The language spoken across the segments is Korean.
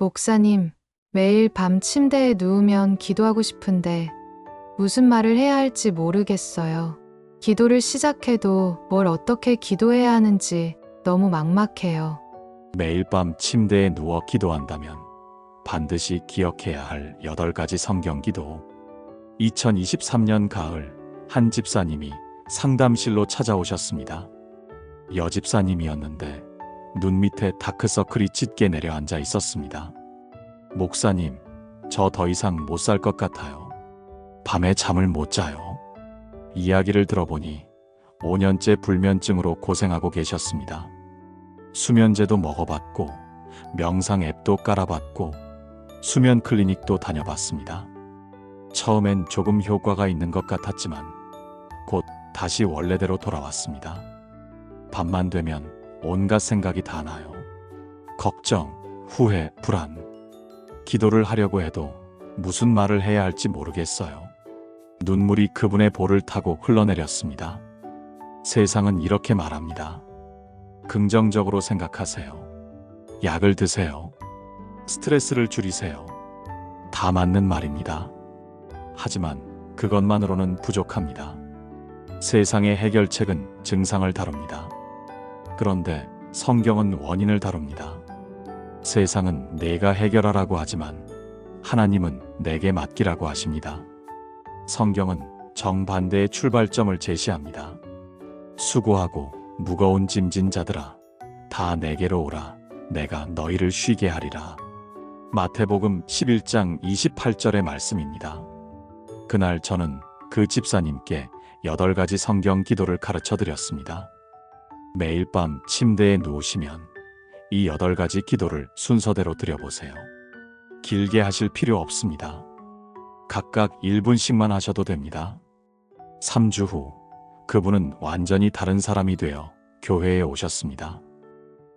목사님, 매일 밤 침대에 누우면 기도하고 싶은데 무슨 말을 해야 할지 모르겠어요. 기도를 시작해도 뭘 어떻게 기도해야 하는지 너무 막막해요. 매일 밤 침대에 누워 기도한다면 반드시 기억해야 할 8가지 성경 기도. 2023년 가을 한 집사님이 상담실로 찾아오셨습니다. 여집사님이었는데 눈 밑에 다크서클이 짙게 내려앉아 있었습니다. 목사님, 저 더 이상 못 살 것 같아요. 밤에 잠을 못 자요. 이야기를 들어보니 5년째 불면증으로 고생하고 계셨습니다. 수면제도 먹어봤고 명상 앱도 깔아봤고 수면 클리닉도 다녀봤습니다. 처음엔 조금 효과가 있는 것 같았지만 곧 다시 원래대로 돌아왔습니다. 밤만 되면 온갖 생각이 다 나요. 걱정, 후회, 불안. 기도를 하려고 해도 무슨 말을 해야 할지 모르겠어요. 눈물이 그분의 볼을 타고 흘러내렸습니다. 세상은 이렇게 말합니다. 긍정적으로 생각하세요. 약을 드세요. 스트레스를 줄이세요. 다 맞는 말입니다. 하지만 그것만으로는 부족합니다. 세상의 해결책은 증상을 다룹니다. 그런데 성경은 원인을 다룹니다. 세상은 내가 해결하라고 하지만 하나님은 내게 맡기라고 하십니다. 성경은 정반대의 출발점을 제시합니다. 수고하고 무거운 짐진 자들아, 다 내게로 오라. 내가 너희를 쉬게 하리라. 마태복음 11장 28절의 말씀입니다. 그날 저는 그 집사님께 8가지 성경 기도를 가르쳐 드렸습니다. 매일 밤 침대에 누우시면 이 8가지 기도를 순서대로 드려보세요. 길게 하실 필요 없습니다. 각각 1분씩만 하셔도 됩니다. 3주 후 그분은 완전히 다른 사람이 되어 교회에 오셨습니다.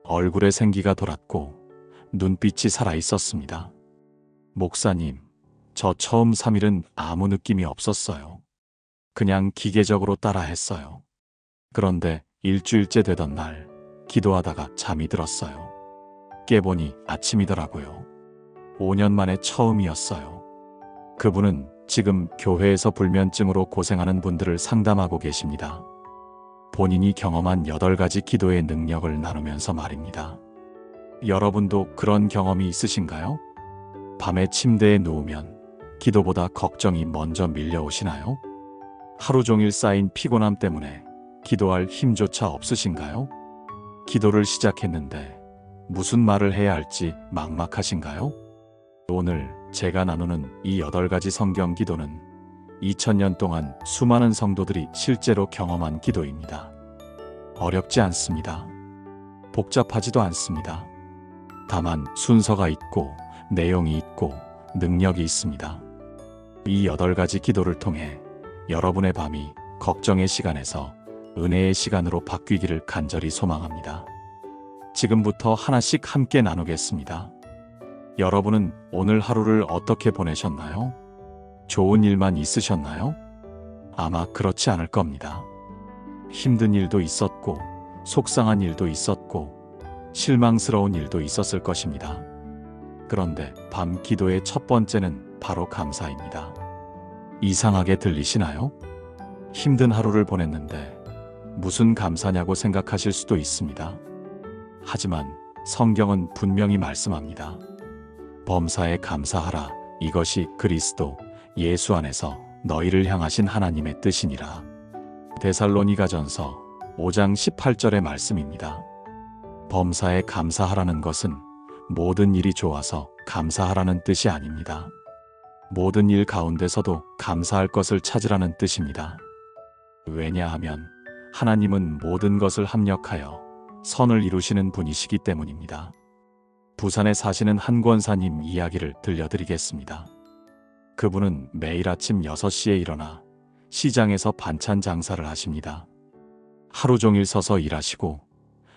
얼굴에 생기가 돌았고 눈빛이 살아있었습니다. 목사님, 저 처음 3일은 아무 느낌이 없었어요. 그냥 기계적으로 따라했어요. 그런데 일주일째 되던 날 기도하다가 잠이 들었어요. 깨보니 아침이더라고요. 5년 만에 처음이었어요. 그분은 지금 교회에서 불면증으로 고생하는 분들을 상담하고 계십니다. 본인이 경험한 8가지 기도의 능력을 나누면서 말입니다. 여러분도 그런 경험이 있으신가요? 밤에 침대에 누우면 기도보다 걱정이 먼저 밀려오시나요? 하루 종일 쌓인 피곤함 때문에 기도할 힘조차 없으신가요? 기도를 시작했는데 무슨 말을 해야 할지 막막하신가요? 오늘 제가 나누는 이 8가지 성경 기도는 2000년 동안 수많은 성도들이 실제로 경험한 기도입니다. 어렵지 않습니다. 복잡하지도 않습니다. 다만 순서가 있고 내용이 있고 능력이 있습니다. 이 8가지 기도를 통해 여러분의 밤이 걱정의 시간에서 은혜의 시간으로 바뀌기를 간절히 소망합니다. 지금부터 하나씩 함께 나누겠습니다. 여러분은 오늘 하루를 어떻게 보내셨나요? 좋은 일만 있으셨나요? 아마 그렇지 않을 겁니다. 힘든 일도 있었고, 속상한 일도 있었고, 실망스러운 일도 있었을 것입니다. 그런데 밤 기도의 첫 번째는 바로 감사입니다. 이상하게 들리시나요? 힘든 하루를 보냈는데 무슨 감사냐고 생각하실 수도 있습니다. 하지만 성경은 분명히 말씀합니다. 범사에 감사하라. 이것이 그리스도 예수 안에서 너희를 향하신 하나님의 뜻이니라. 데살로니가전서 5장 18절의 말씀입니다. 범사에 감사하라는 것은 모든 일이 좋아서 감사하라는 뜻이 아닙니다. 모든 일 가운데서도 감사할 것을 찾으라는 뜻입니다. 왜냐하면 하나님은 모든 것을 합력하여 선을 이루시는 분이시기 때문입니다. 부산에 사시는 한 권사님 이야기를 들려드리겠습니다. 그분은 매일 아침 6시에 일어나 시장에서 반찬 장사를 하십니다. 하루 종일 서서 일하시고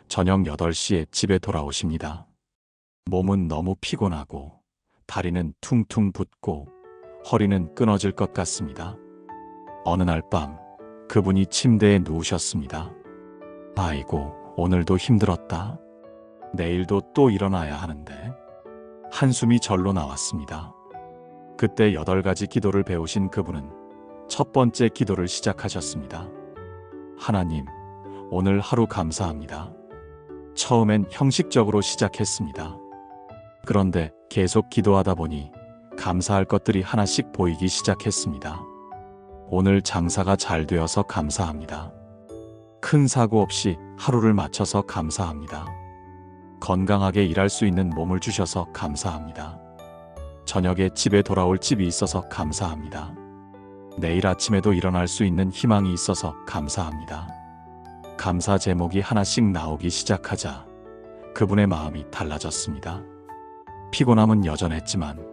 저녁 8시에 집에 돌아오십니다. 몸은 너무 피곤하고 다리는 퉁퉁 붓고 허리는 끊어질 것 같습니다. 어느 날 밤 그분이 침대에 누우셨습니다. 아이고, 오늘도 힘들었다. 내일도 또 일어나야 하는데. 한숨이 절로 나왔습니다. 그때 8가지 기도를 배우신 그분은 첫 번째 기도를 시작하셨습니다. 하나님, 오늘 하루 감사합니다. 처음엔 형식적으로 시작했습니다. 그런데 계속 기도하다 보니 감사할 것들이 하나씩 보이기 시작했습니다. 오늘 장사가 잘 되어서 감사합니다. 큰 사고 없이 하루를 마쳐서 감사합니다. 건강하게 일할 수 있는 몸을 주셔서 감사합니다. 저녁에 집에 돌아올 집이 있어서 감사합니다. 내일 아침에도 일어날 수 있는 희망이 있어서 감사합니다. 감사 제목이 하나씩 나오기 시작하자 그분의 마음이 달라졌습니다. 피곤함은 여전했지만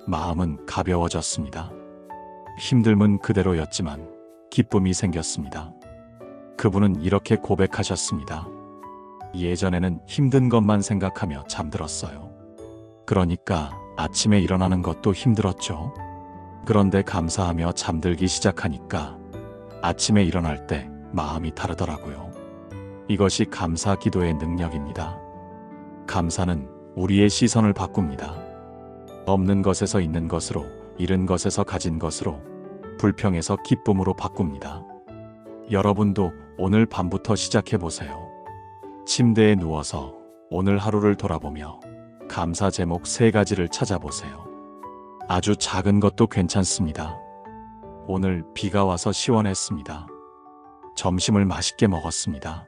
마음은 가벼워졌습니다. 힘듦은 그대로였지만 기쁨이 생겼습니다. 그분은 이렇게 고백하셨습니다. 예전에는 힘든 것만 생각하며 잠들었어요. 그러니까 아침에 일어나는 것도 힘들었죠. 그런데 감사하며 잠들기 시작하니까 아침에 일어날 때 마음이 다르더라고요. 이것이 감사 기도의 능력입니다. 감사는 우리의 시선을 바꿉니다. 없는 것에서 있는 것으로, 잃은 것에서 가진 것으로, 불평에서 기쁨으로 바꿉니다. 여러분도 오늘 밤부터 시작해 보세요. 침대에 누워서 오늘 하루를 돌아보며 감사 제목 3가지를 찾아보세요. 아주 작은 것도 괜찮습니다. 오늘 비가 와서 시원했습니다. 점심을 맛있게 먹었습니다.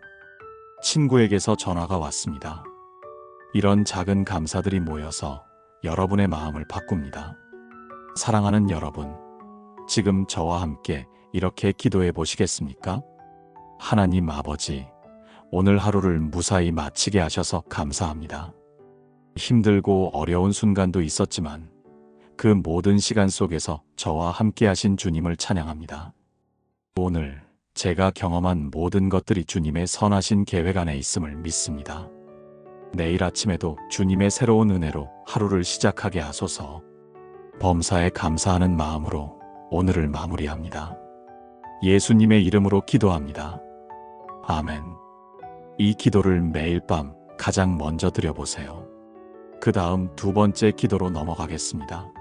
친구에게서 전화가 왔습니다. 이런 작은 감사들이 모여서 여러분의 마음을 바꿉니다. 사랑하는 여러분, 지금 저와 함께 이렇게 기도해 보시겠습니까? 하나님 아버지, 오늘 하루를 무사히 마치게 하셔서 감사합니다. 힘들고 어려운 순간도 있었지만 그 모든 시간 속에서 저와 함께 하신 주님을 찬양합니다. 오늘 제가 경험한 모든 것들이 주님의 선하신 계획 안에 있음을 믿습니다. 내일 아침에도 주님의 새로운 은혜로 하루를 시작하게 하소서. 범사에 감사하는 마음으로 오늘을 마무리합니다. 예수님의 이름으로 기도합니다. 아멘. 이 기도를 매일 밤 가장 먼저 드려보세요. 그 다음 2번째 기도로 넘어가겠습니다.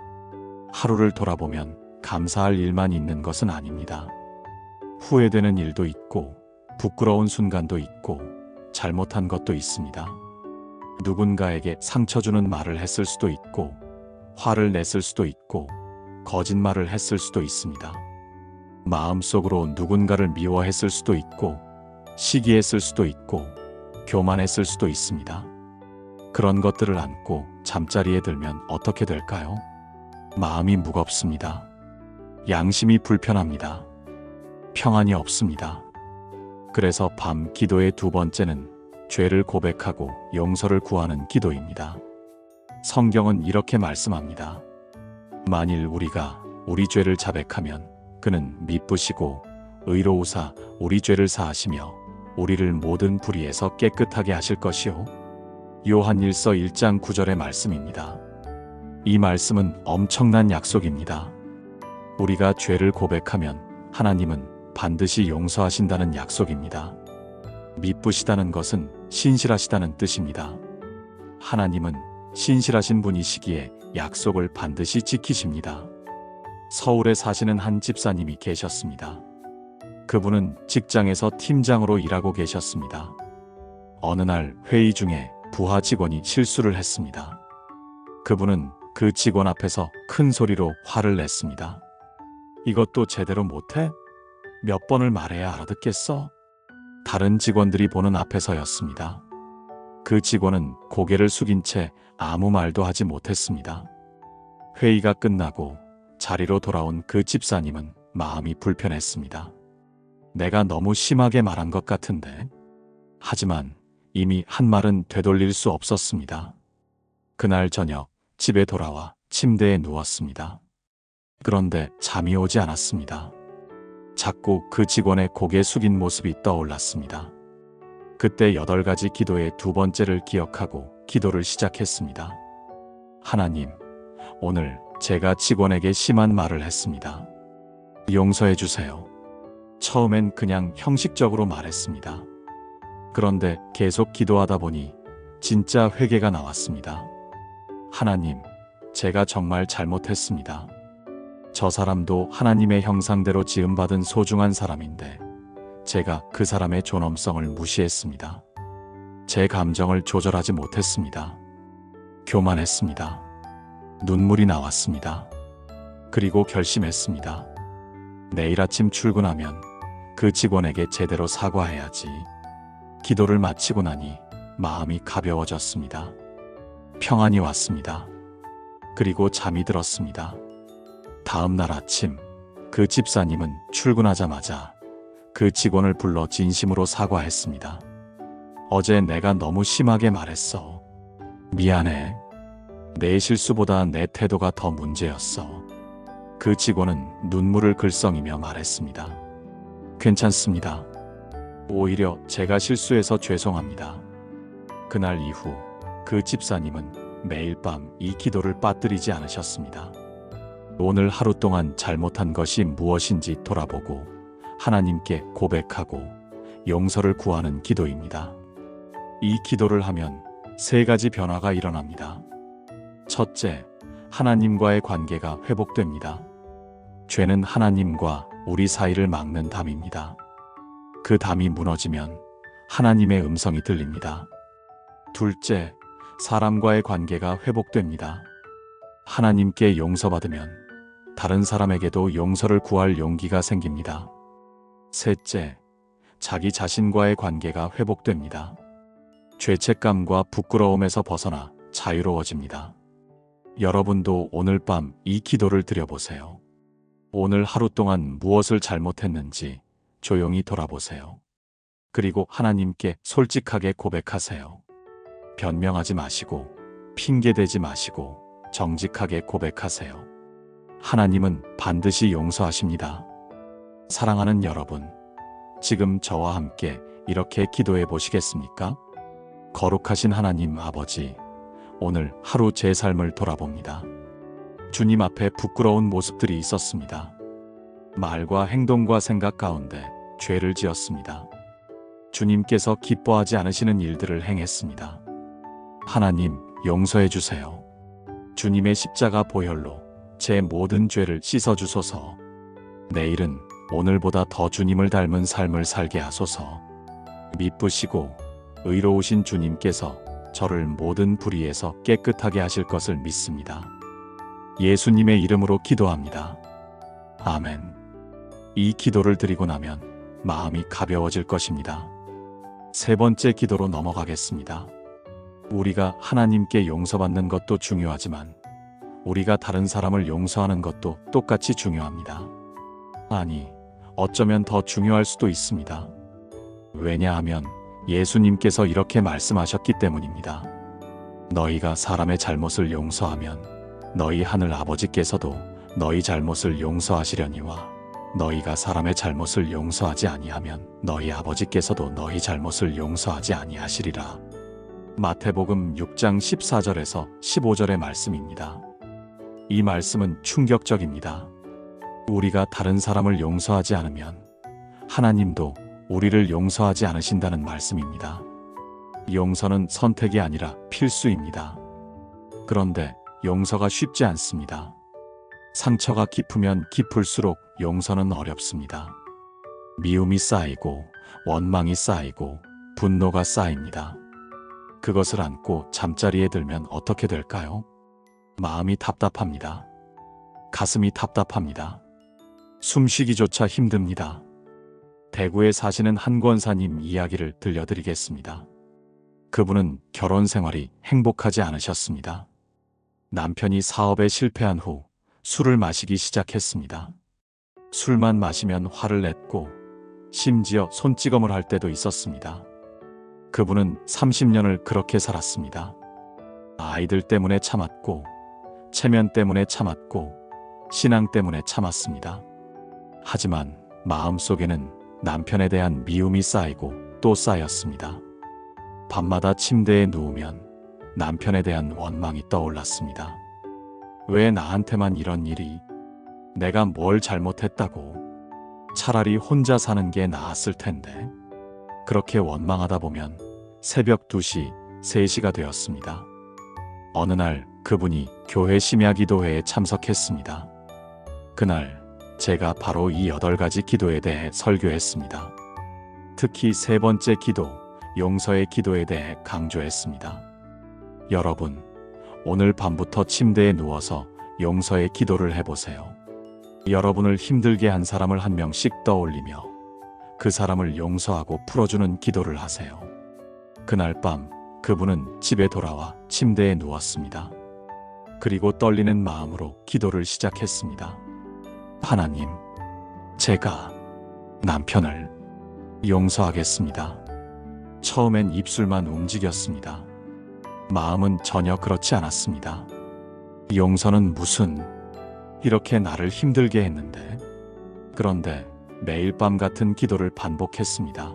하루를 돌아보면 감사할 일만 있는 것은 아닙니다. 후회되는 일도 있고, 부끄러운 순간도 있고, 잘못한 것도 있습니다. 누군가에게 상처 주는 말을 했을 수도 있고, 화를 냈을 수도 있고, 거짓말을 했을 수도 있습니다. 마음속으로 누군가를 미워했을 수도 있고, 시기했을 수도 있고, 교만했을 수도 있습니다. 그런 것들을 안고 잠자리에 들면 어떻게 될까요? 마음이 무겁습니다. 양심이 불편합니다. 평안이 없습니다. 그래서 밤 기도의 2번째는 죄를 고백하고 용서를 구하는 기도입니다. 성경은 이렇게 말씀합니다. 만일 우리가 우리 죄를 자백하면 그는 미쁘시고 의로우사 우리 죄를 사하시며 우리를 모든 불의에서 깨끗하게 하실 것이요. 요한일서 1장 9절의 말씀입니다. 이 말씀은 엄청난 약속입니다. 우리가 죄를 고백하면 하나님은 반드시 용서하신다는 약속입니다. 미쁘시다는 것은 신실하시다는 뜻입니다. 하나님은 신실하신 분이시기에 약속을 반드시 지키십니다. 서울에 사시는 한 집사님이 계셨습니다. 그분은 직장에서 팀장으로 일하고 계셨습니다. 어느 날 회의 중에 부하 직원이 실수를 했습니다. 그분은 그 직원 앞에서 큰 소리로 화를 냈습니다. 이것도 제대로 못해? 몇 번을 말해야 알아듣겠어? 다른 직원들이 보는 앞에서였습니다. 그 직원은 고개를 숙인 채 아무 말도 하지 못했습니다. 회의가 끝나고 자리로 돌아온 그 집사님은 마음이 불편했습니다. 내가 너무 심하게 말한 것 같은데. 하지만 이미 한 말은 되돌릴 수 없었습니다. 그날 저녁 집에 돌아와 침대에 누웠습니다. 그런데 잠이 오지 않았습니다. 자꾸 그 직원의 고개 숙인 모습이 떠올랐습니다. 그때 8가지 기도의 2번째를 기억하고 기도를 시작했습니다. 하나님, 오늘 제가 직원에게 심한 말을 했습니다. 용서해 주세요. 처음엔 그냥 형식적으로 말했습니다. 그런데 계속 기도하다 보니 진짜 회개가 나왔습니다. 하나님, 제가 정말 잘못했습니다. 저 사람도 하나님의 형상대로 지음받은 소중한 사람인데 제가 그 사람의 존엄성을 무시했습니다. 제 감정을 조절하지 못했습니다. 교만했습니다. 눈물이 나왔습니다. 그리고 결심했습니다. 내일 아침 출근하면 그 직원에게 제대로 사과해야지. 기도를 마치고 나니 마음이 가벼워졌습니다. 평안이 왔습니다. 그리고 잠이 들었습니다. 다음 날 아침 그 집사님은 출근하자마자 그 직원을 불러 진심으로 사과했습니다. 어제 내가 너무 심하게 말했어. 미안해. 내 실수보다 내 태도가 더 문제였어. 그 직원은 눈물을 글썽이며 말했습니다. 괜찮습니다. 오히려 제가 실수해서 죄송합니다. 그날 이후 그 집사님은 매일 밤 이 기도를 빠뜨리지 않으셨습니다. 오늘 하루 동안 잘못한 것이 무엇인지 돌아보고 하나님께 고백하고 용서를 구하는 기도입니다. 이 기도를 하면 세 가지 변화가 일어납니다. 첫째, 하나님과의 관계가 회복됩니다. 죄는 하나님과 우리 사이를 막는 담입니다. 그 담이 무너지면 하나님의 음성이 들립니다. 둘째, 사람과의 관계가 회복됩니다. 하나님께 용서받으면 다른 사람에게도 용서를 구할 용기가 생깁니다. 셋째, 자기 자신과의 관계가 회복됩니다. 죄책감과 부끄러움에서 벗어나 자유로워집니다. 여러분도 오늘 밤 이 기도를 드려보세요. 오늘 하루 동안 무엇을 잘못했는지 조용히 돌아보세요. 그리고 하나님께 솔직하게 고백하세요. 변명하지 마시고 핑계대지 마시고 정직하게 고백하세요. 하나님은 반드시 용서하십니다. 사랑하는 여러분, 지금 저와 함께 이렇게 기도해 보시겠습니까? 거룩하신 하나님 아버지, 오늘 하루 제 삶을 돌아봅니다. 주님 앞에 부끄러운 모습들이 있었습니다. 말과 행동과 생각 가운데 죄를 지었습니다. 주님께서 기뻐하지 않으시는 일들을 행했습니다. 하나님, 용서해 주세요. 주님의 십자가 보혈로 제 모든 죄를 씻어 주소서. 내일은 오늘보다 더 주님을 닮은 삶을 살게 하소서. 미쁘시고 의로우신 주님께서 저를 모든 불의에서 깨끗하게 하실 것을 믿습니다. 예수님의 이름으로 기도합니다. 아멘. 이 기도를 드리고 나면 마음이 가벼워질 것입니다. 세 번째 기도로 넘어가겠습니다. 우리가 하나님께 용서받는 것도 중요하지만 우리가 다른 사람을 용서하는 것도 똑같이 중요합니다. 아니, 어쩌면 더 중요할 수도 있습니다. 왜냐하면 예수님께서 이렇게 말씀하셨기 때문입니다. 너희가 사람의 잘못을 용서하면 너희 하늘 아버지께서도 너희 잘못을 용서하시려니와 너희가 사람의 잘못을 용서하지 아니하면 너희 아버지께서도 너희 잘못을 용서하지 아니하시리라. 마태복음 6장 14절에서 15절의 말씀입니다. 이 말씀은 충격적입니다. 우리가 다른 사람을 용서하지 않으면 하나님도 우리를 용서하지 않으신다는 말씀입니다. 용서는 선택이 아니라 필수입니다. 그런데 용서가 쉽지 않습니다. 상처가 깊으면 깊을수록 용서는 어렵습니다. 미움이 쌓이고 원망이 쌓이고 분노가 쌓입니다. 그것을 안고 잠자리에 들면 어떻게 될까요? 마음이 답답합니다. 가슴이 답답합니다. 숨쉬기조차 힘듭니다. 대구에 사시는 한 권사님 이야기를 들려드리겠습니다. 그분은 결혼 생활이 행복하지 않으셨습니다. 남편이 사업에 실패한 후 술을 마시기 시작했습니다. 술만 마시면 화를 냈고 심지어 손찌검을 할 때도 있었습니다. 그분은 30년을 그렇게 살았습니다. 아이들 때문에 참았고 체면 때문에 참았고 신앙 때문에 참았습니다. 하지만 마음속에는 남편에 대한 미움이 쌓이고 또 쌓였습니다. 밤마다 침대에 누우면 남편에 대한 원망이 떠올랐습니다. 왜 나한테만 이런 일이? 내가 뭘 잘못했다고? 차라리 혼자 사는 게 나았을 텐데. 그렇게 원망하다 보면 새벽 2시, 3시가 되었습니다. 어느 날 그분이 교회 심야 기도회에 참석했습니다. 그날 제가 바로 이 8가지 기도에 대해 설교했습니다. 특히 세 번째 기도, 용서의 기도에 대해 강조했습니다. 여러분, 오늘 밤부터 침대에 누워서 용서의 기도를 해보세요. 여러분을 힘들게 한 사람을 한 명씩 떠올리며 그 사람을 용서하고 풀어주는 기도를 하세요. 그날 밤 그분은 집에 돌아와 침대에 누웠습니다. 그리고 떨리는 마음으로 기도를 시작했습니다. 하나님, 제가 남편을 용서하겠습니다. 처음엔 입술만 움직였습니다. 마음은 전혀 그렇지 않았습니다. 용서는 무슨, 이렇게 나를 힘들게 했는데. 그런데 매일 밤 같은 기도를 반복했습니다.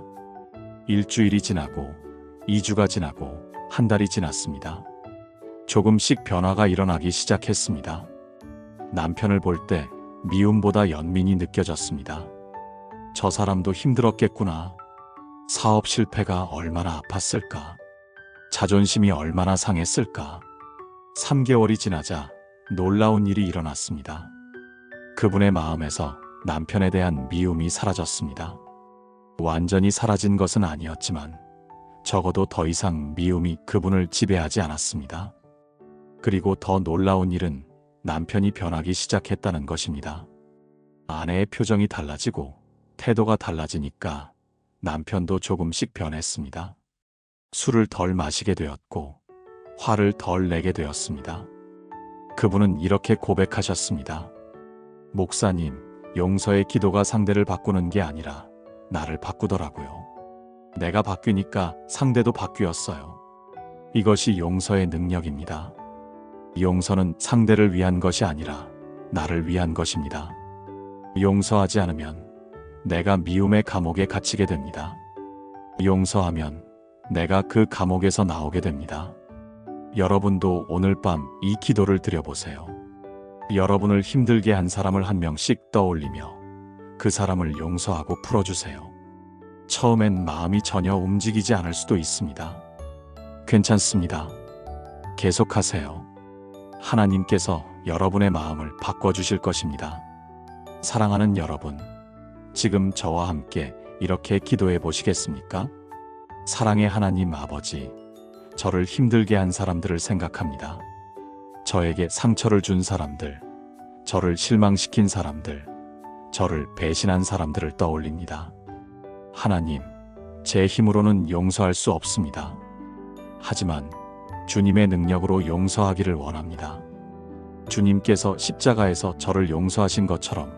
일주일이 지나고 2주가 지나고 한 달이 지났습니다. 조금씩 변화가 일어나기 시작했습니다. 남편을 볼 때 미움보다 연민이 느껴졌습니다. 저 사람도 힘들었겠구나. 사업 실패가 얼마나 아팠을까. 자존심이 얼마나 상했을까. 3개월이 지나자 놀라운 일이 일어났습니다. 그분의 마음에서 남편에 대한 미움이 사라졌습니다. 완전히 사라진 것은 아니었지만 적어도 더 이상 미움이 그분을 지배하지 않았습니다. 그리고 더 놀라운 일은 남편이 변하기 시작했다는 것입니다. 아내의 표정이 달라지고 태도가 달라지니까 남편도 조금씩 변했습니다. 술을 덜 마시게 되었고 화를 덜 내게 되었습니다. 그분은 이렇게 고백하셨습니다. 목사님, 용서의 기도가 상대를 바꾸는 게 아니라 나를 바꾸더라고요. 내가 바뀌니까 상대도 바뀌었어요. 이것이 용서의 능력입니다. 용서는 상대를 위한 것이 아니라 나를 위한 것입니다. 용서하지 않으면 내가 미움의 감옥에 갇히게 됩니다. 용서하면 내가 그 감옥에서 나오게 됩니다. 여러분도 오늘 밤 이 기도를 드려보세요. 여러분을 힘들게 한 사람을 한 명씩 떠올리며 그 사람을 용서하고 풀어주세요. 처음엔 마음이 전혀 움직이지 않을 수도 있습니다. 괜찮습니다. 계속하세요. 하나님께서 여러분의 마음을 바꿔주실 것입니다. 사랑하는 여러분, 지금 저와 함께 이렇게 기도해 보시겠습니까? 사랑의 하나님 아버지, 저를 힘들게 한 사람들을 생각합니다. 저에게 상처를 준 사람들, 저를 실망시킨 사람들, 저를 배신한 사람들을 떠올립니다. 하나님, 제 힘으로는 용서할 수 없습니다. 하지만 주님의 능력으로 용서하기를 원합니다. 주님께서 십자가에서 저를 용서하신 것처럼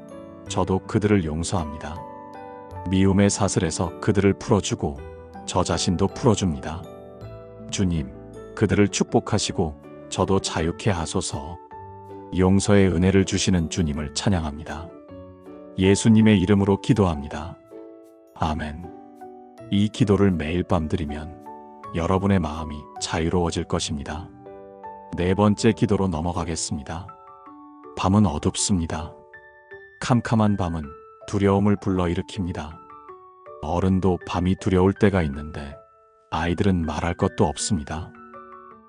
저도 그들을 용서합니다. 미움의 사슬에서 그들을 풀어주고 저 자신도 풀어줍니다. 주님, 그들을 축복하시고 저도 자유케 하소서. 용서의 은혜를 주시는 주님을 찬양합니다. 예수님의 이름으로 기도합니다. 아멘. 이 기도를 매일 밤 드리면 여러분의 마음이 자유로워질 것입니다. 네 번째 기도로 넘어가겠습니다. 밤은 어둡습니다. 캄캄한 밤은 두려움을 불러일으킵니다. 어른도 밤이 두려울 때가 있는데 아이들은 말할 것도 없습니다.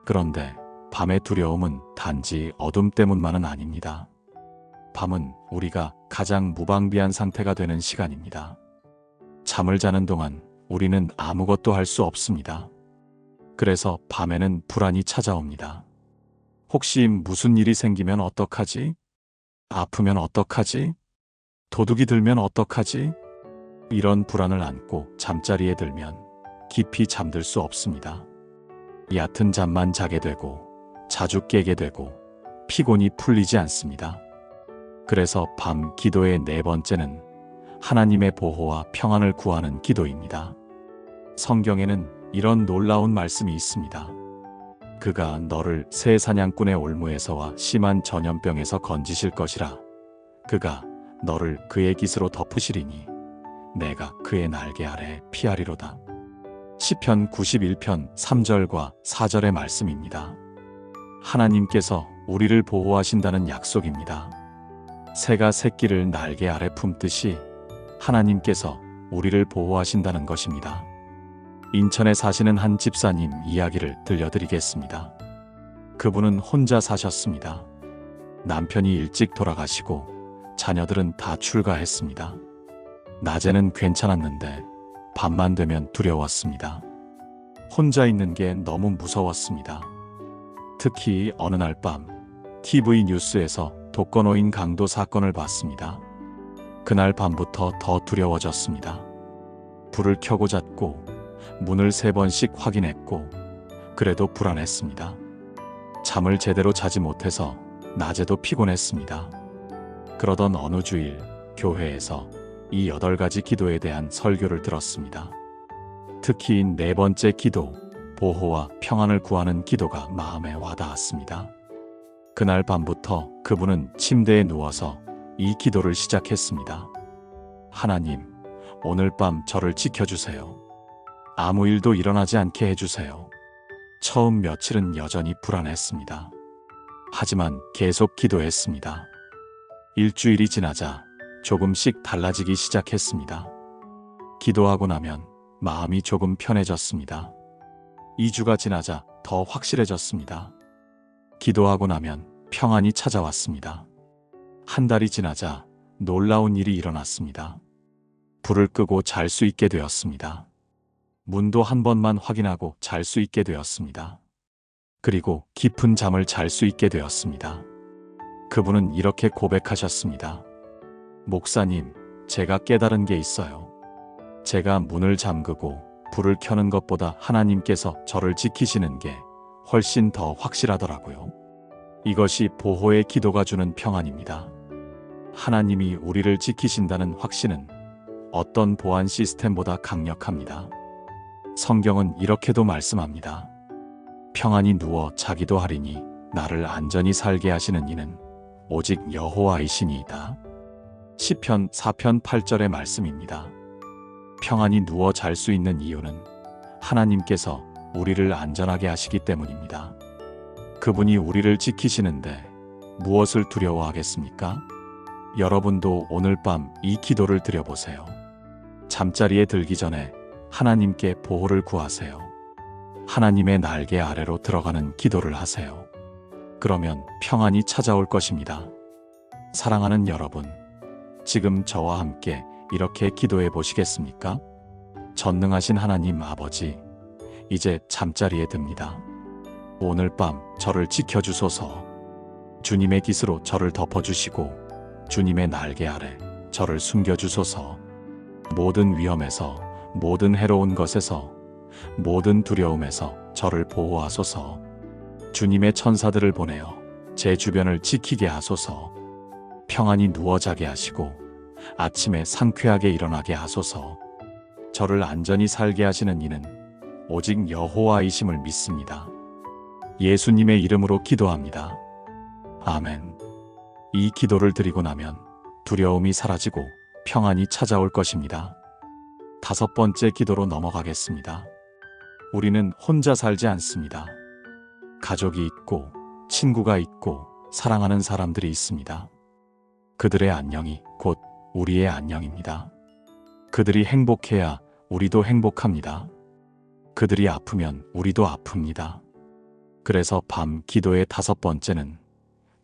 그런데 밤의 두려움은 단지 어둠 때문만은 아닙니다. 밤은 우리가 가장 무방비한 상태가 되는 시간입니다. 잠을 자는 동안 우리는 아무것도 할 수 없습니다. 그래서 밤에는 불안이 찾아옵니다. 혹시 무슨 일이 생기면 어떡하지? 아프면 어떡하지? 도둑이 들면 어떡하지? 이런 불안을 안고 잠자리에 들면 깊이 잠들 수 없습니다. 얕은 잠만 자게 되고 자주 깨게 되고 피곤이 풀리지 않습니다. 그래서 밤 기도의 네 번째는 하나님의 보호와 평안을 구하는 기도입니다. 성경에는 이런 놀라운 말씀이 있습니다. 그가 너를 새 사냥꾼의 올무에서와 심한 전염병에서 건지실 것이라. 그가 너를 그의 깃으로 덮으시리니 내가 그의 날개 아래 피하리로다. 시편 91편 3절과 4절의 말씀입니다. 하나님께서 우리를 보호하신다는 약속입니다. 새가 새끼를 날개 아래 품듯이 하나님께서 우리를 보호하신다는 것입니다. 인천에 사시는 한 집사님 이야기를 들려드리겠습니다. 그분은 혼자 사셨습니다. 남편이 일찍 돌아가시고 자녀들은 다 출가했습니다. 낮에는 괜찮았는데 밤만 되면 두려웠습니다. 혼자 있는 게 너무 무서웠습니다. 특히 어느 날 밤 TV 뉴스에서 독거노인 강도 사건을 봤습니다. 그날 밤부터 더 두려워졌습니다. 불을 켜고 잤고 문을 3번씩 확인했고 그래도 불안했습니다. 잠을 제대로 자지 못해서 낮에도 피곤했습니다. 그러던 어느 주일 교회에서 이 8가지 기도에 대한 설교를 들었습니다. 특히 4번째 기도, 보호와 평안을 구하는 기도가 마음에 와닿았습니다. 그날 밤부터 그분은 침대에 누워서 이 기도를 시작했습니다. 하나님, 오늘 밤 저를 지켜주세요. 아무 일도 일어나지 않게 해주세요. 처음 며칠은 여전히 불안했습니다. 하지만 계속 기도했습니다. 일주일이 지나자 조금씩 달라지기 시작했습니다. 기도하고 나면 마음이 조금 편해졌습니다. 2주가 지나자 더 확실해졌습니다. 기도하고 나면 평안이 찾아왔습니다. 한 달이 지나자 놀라운 일이 일어났습니다. 불을 끄고 잘 수 있게 되었습니다. 문도 한 번만 확인하고 잘 수 있게 되었습니다. 그리고 깊은 잠을 잘 수 있게 되었습니다. 그분은 이렇게 고백하셨습니다. 목사님, 제가 깨달은 게 있어요. 제가 문을 잠그고 불을 켜는 것보다 하나님께서 저를 지키시는 게 훨씬 더 확실하더라고요. 이것이 보호의 기도가 주는 평안입니다. 하나님이 우리를 지키신다는 확신은 어떤 보안 시스템보다 강력합니다. 성경은 이렇게도 말씀합니다. 평안히 누워 자기도 하리니 나를 안전히 살게 하시는 이는 오직 여호와이시니이다. 시편 4편 8절의 말씀입니다. 평안히 누워 잘 수 있는 이유는 하나님께서 우리를 안전하게 하시기 때문입니다. 그분이 우리를 지키시는데 무엇을 두려워하겠습니까? 여러분도 오늘 밤 이 기도를 드려보세요. 잠자리에 들기 전에 하나님께 보호를 구하세요. 하나님의 날개 아래로 들어가는 기도를 하세요. 그러면 평안이 찾아올 것입니다. 사랑하는 여러분, 지금 저와 함께 이렇게 기도해 보시겠습니까? 전능하신 하나님 아버지, 이제 잠자리에 듭니다. 오늘 밤 저를 지켜주소서. 주님의 깃으로 저를 덮어주시고 주님의 날개 아래 저를 숨겨주소서. 모든 위험에서, 모든 해로운 것에서, 모든 두려움에서 저를 보호하소서. 주님의 천사들을 보내어 제 주변을 지키게 하소서. 평안히 누워 자게 하시고 아침에 상쾌하게 일어나게 하소서. 저를 안전히 살게 하시는 이는 오직 여호와이심을 믿습니다. 예수님의 이름으로 기도합니다. 아멘. 이 기도를 드리고 나면 두려움이 사라지고 평안이 찾아올 것입니다. 5번째 기도로 넘어가겠습니다. 우리는 혼자 살지 않습니다. 가족이 있고 친구가 있고 사랑하는 사람들이 있습니다. 그들의 안녕이 곧 우리의 안녕입니다. 그들이 행복해야 우리도 행복합니다. 그들이 아프면 우리도 아픕니다. 그래서 밤 기도의 5번째는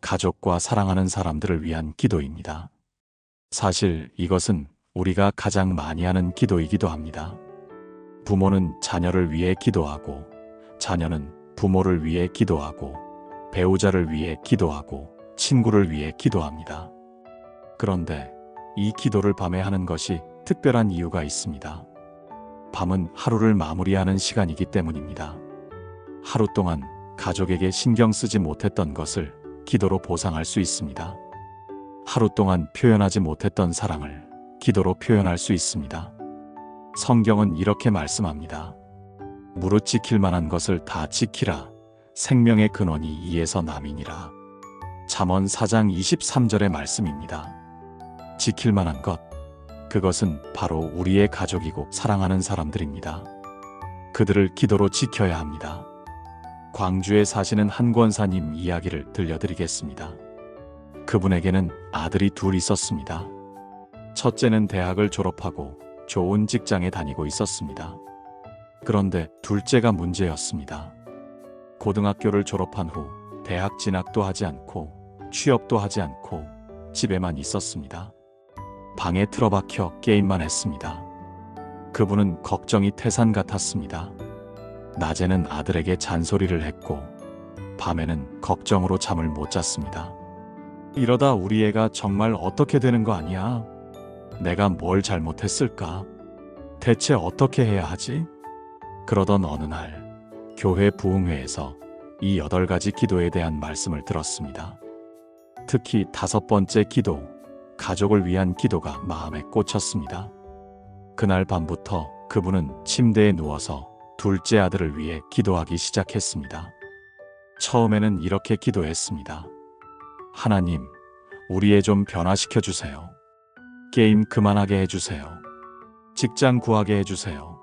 가족과 사랑하는 사람들을 위한 기도입니다. 사실 이것은 우리가 가장 많이 하는 기도이기도 합니다. 부모는 자녀를 위해 기도하고, 자녀는 부모를 위해 기도하고, 배우자를 위해 기도하고, 친구를 위해 기도합니다. 그런데 이 기도를 밤에 하는 것이 특별한 이유가 있습니다. 밤은 하루를 마무리하는 시간이기 때문입니다. 하루 동안 가족에게 신경 쓰지 못했던 것을 기도로 보상할 수 있습니다. 하루 동안 표현하지 못했던 사랑을 기도로 표현할 수 있습니다. 성경은 이렇게 말씀합니다. 무릇 지킬 만한 것을 다 지키라. 생명의 근원이 이에서 남이니라. 잠언 4장 23절의 말씀입니다. 지킬 만한 것, 그것은 바로 우리의 가족이고 사랑하는 사람들입니다. 그들을 기도로 지켜야 합니다. 광주에 사시는 한 권사님 이야기를 들려드리겠습니다. 그분에게는 아들이 둘 있었습니다. 첫째는 대학을 졸업하고 좋은 직장에 다니고 있었습니다. 그런데 둘째가 문제였습니다. 고등학교를 졸업한 후 대학 진학도 하지 않고 취업도 하지 않고 집에만 있었습니다. 방에 틀어박혀 게임만 했습니다. 그분은 걱정이 태산 같았습니다. 낮에는 아들에게 잔소리를 했고 밤에는 걱정으로 잠을 못 잤습니다. 이러다 우리 애가 정말 어떻게 되는 거 아니야? 내가 뭘 잘못했을까? 대체 어떻게 해야 하지? 그러던 어느 날 교회 부흥회에서 이 8가지 기도에 대한 말씀을 들었습니다. 특히 5번째 기도, 가족을 위한 기도가 마음에 꽂혔습니다. 그날 밤부터 그분은 침대에 누워서 둘째 아들을 위해 기도하기 시작했습니다. 처음에는 이렇게 기도했습니다. 하나님, 우리 애 좀 변화시켜 주세요. 게임 그만하게 해주세요. 직장 구하게 해주세요.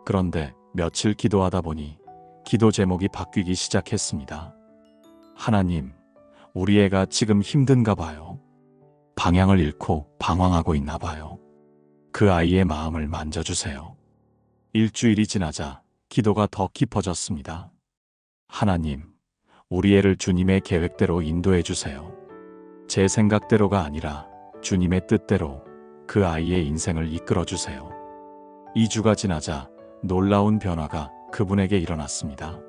그런데 며칠 기도하다 보니 기도 제목이 바뀌기 시작했습니다. 하나님, 우리 애가 지금 힘든가 봐요. 방향을 잃고 방황하고 있나 봐요. 그 아이의 마음을 만져주세요. 일주일이 지나자 기도가 더 깊어졌습니다. 하나님, 우리 애를 주님의 계획대로 인도해 주세요. 제 생각대로가 아니라 주님의 뜻대로 그 아이의 인생을 이끌어 주세요. 2주가 지나자 놀라운 변화가 그분에게 일어났습니다.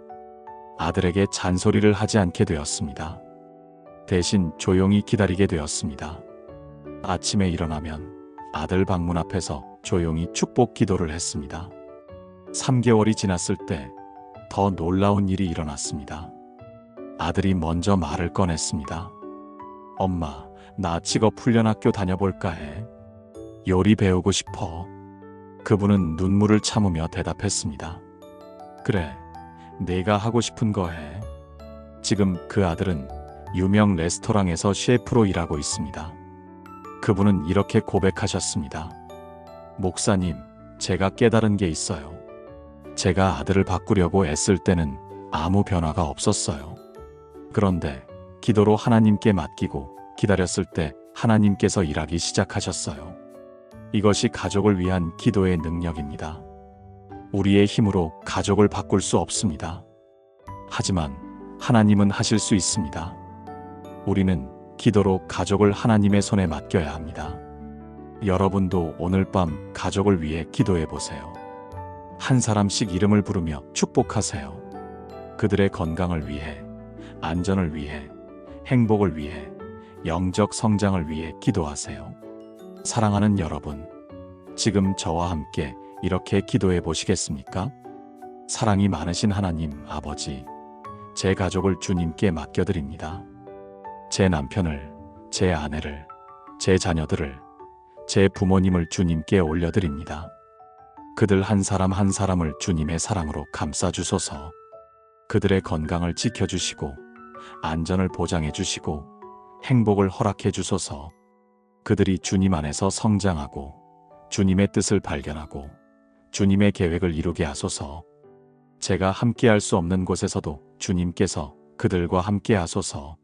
아들에게 잔소리를 하지 않게 되었습니다. 대신 조용히 기다리게 되었습니다. 아침에 일어나면 아들 방문 앞에서 조용히 축복 기도를 했습니다. 3개월이 지났을 때 더 놀라운 일이 일어났습니다. 아들이 먼저 말을 꺼냈습니다. 엄마, 나 직업 훈련 학교 다녀볼까 해. 요리 배우고 싶어. 그분은 눈물을 참으며 대답했습니다. 그래, 내가 하고 싶은 거 해. 지금 그 아들은 유명 레스토랑에서 셰프로 일하고 있습니다. 그분은 이렇게 고백하셨습니다. 목사님, 제가 깨달은 게 있어요. 제가 아들을 바꾸려고 애쓸 때는 아무 변화가 없었어요. 그런데 기도로 하나님께 맡기고 기다렸을 때 하나님께서 일하기 시작하셨어요. 이것이 가족을 위한 기도의 능력입니다. 우리의 힘으로 가족을 바꿀 수 없습니다. 하지만 하나님은 하실 수 있습니다. 우리는 기도로 가족을 하나님의 손에 맡겨야 합니다. 여러분도 오늘 밤 가족을 위해 기도해 보세요. 한 사람씩 이름을 부르며 축복하세요. 그들의 건강을 위해, 안전을 위해, 행복을 위해, 영적 성장을 위해 기도하세요. 사랑하는 여러분, 지금 저와 함께 이렇게 기도해 보시겠습니까? 사랑이 많으신 하나님 아버지, 제 가족을 주님께 맡겨드립니다. 제 남편을, 제 아내를, 제 자녀들을, 제 부모님을 주님께 올려드립니다. 그들 한 사람 한 사람을 주님의 사랑으로 감싸주소서. 그들의 건강을 지켜주시고 안전을 보장해 주시고 행복을 허락해 주소서. 그들이 주님 안에서 성장하고 주님의 뜻을 발견하고 주님의 계획을 이루게 하소서. 제가 함께할 수 없는 곳에서도 주님께서 그들과 함께 하소서.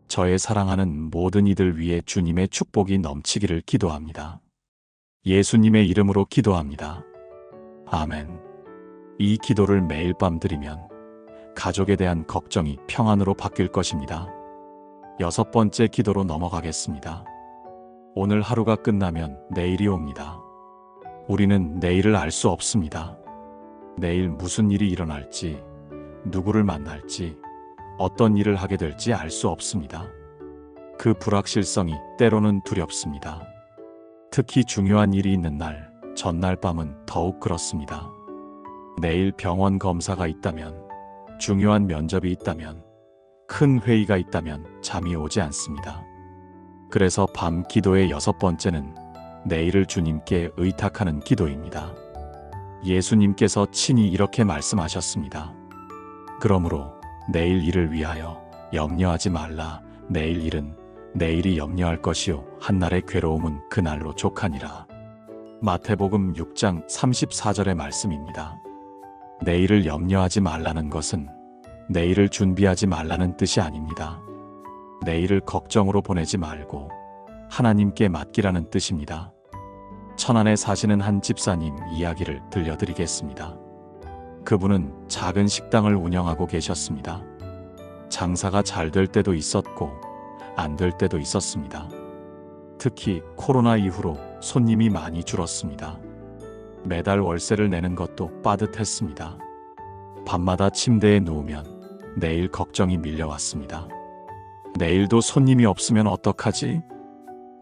저의 사랑하는 모든 이들 위해 주님의 축복이 넘치기를 기도합니다. 예수님의 이름으로 기도합니다. 아멘. 이 기도를 매일 밤 드리면 가족에 대한 걱정이 평안으로 바뀔 것입니다. 6번째 기도로 넘어가겠습니다. 오늘 하루가 끝나면 내일이 옵니다. 우리는 내일을 알 수 없습니다. 내일 무슨 일이 일어날지, 누구를 만날지, 어떤 일을 하게 될지 알 수 없습니다. 그 불확실성이 때로는 두렵습니다. 특히 중요한 일이 있는 날, 전날 밤은 더욱 그렇습니다. 내일 병원 검사가 있다면, 중요한 면접이 있다면, 큰 회의가 있다면 잠이 오지 않습니다. 그래서 밤 기도의 6번째는 내일을 주님께 의탁하는 기도입니다. 예수님께서 친히 이렇게 말씀하셨습니다. 그러므로 내일 일을 위하여 염려하지 말라. 내일 일은 내일이 염려할 것이요 한날의 괴로움은 그날로 족하니라. 마태복음 6장 34절의 말씀입니다. 내일을 염려하지 말라는 것은 내일을 준비하지 말라는 뜻이 아닙니다. 내일을 걱정으로 보내지 말고 하나님께 맡기라는 뜻입니다. 천안에 사시는 한 집사님 이야기를 들려드리겠습니다. 그분은 작은 식당을 운영하고 계셨습니다. 장사가 잘 될 때도 있었고 안 될 때도 있었습니다. 특히 코로나 이후로 손님이 많이 줄었습니다. 매달 월세를 내는 것도 빠듯했습니다. 밤마다 침대에 누우면 내일 걱정이 밀려왔습니다. 내일도 손님이 없으면 어떡하지?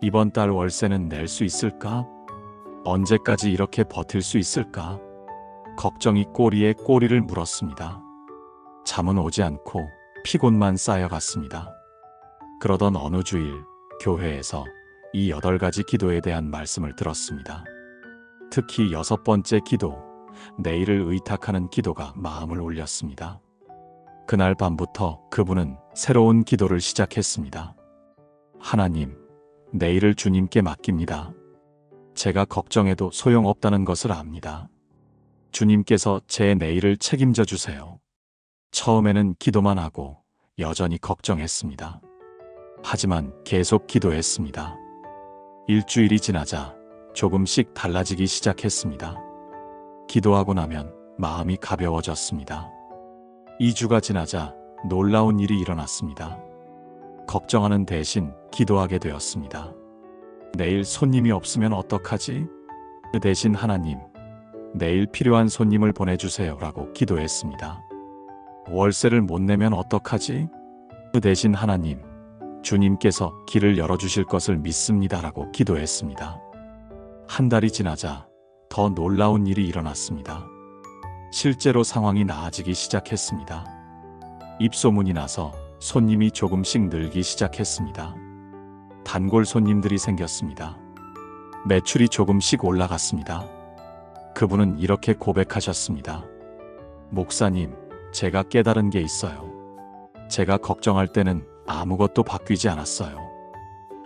이번 달 월세는 낼 수 있을까? 언제까지 이렇게 버틸 수 있을까? 걱정이 꼬리에 꼬리를 물었습니다. 잠은 오지 않고 피곤만 쌓여갔습니다. 그러던 어느 주일 교회에서 이 8가지 기도에 대한 말씀을 들었습니다. 특히 6번째 기도, 내일을 의탁하는 기도가 마음을 울렸습니다. 그날 밤부터 그분은 새로운 기도를 시작했습니다. 하나님, 내일을 주님께 맡깁니다. 제가 걱정해도 소용없다는 것을 압니다. 주님께서 제 내일을 책임져 주세요. 처음에는 기도만 하고 여전히 걱정했습니다. 하지만 계속 기도했습니다. 일주일이 지나자 조금씩 달라지기 시작했습니다. 기도하고 나면 마음이 가벼워졌습니다. 2주가 지나자 놀라운 일이 일어났습니다. 걱정하는 대신 기도하게 되었습니다. 내일 손님이 없으면 어떡하지? 그 대신 하나님, 내일 필요한 손님을 보내주세요 라고 기도했습니다. 월세를 못 내면 어떡하지? 그 대신 하나님, 주님께서 길을 열어주실 것을 믿습니다 라고 기도했습니다. 한 달이 지나자 더 놀라운 일이 일어났습니다. 실제로 상황이 나아지기 시작했습니다. 입소문이 나서 손님이 조금씩 늘기 시작했습니다. 단골 손님들이 생겼습니다. 매출이 조금씩 올라갔습니다. 그분은 이렇게 고백하셨습니다. 목사님, 제가 깨달은 게 있어요. 제가 걱정할 때는 아무것도 바뀌지 않았어요.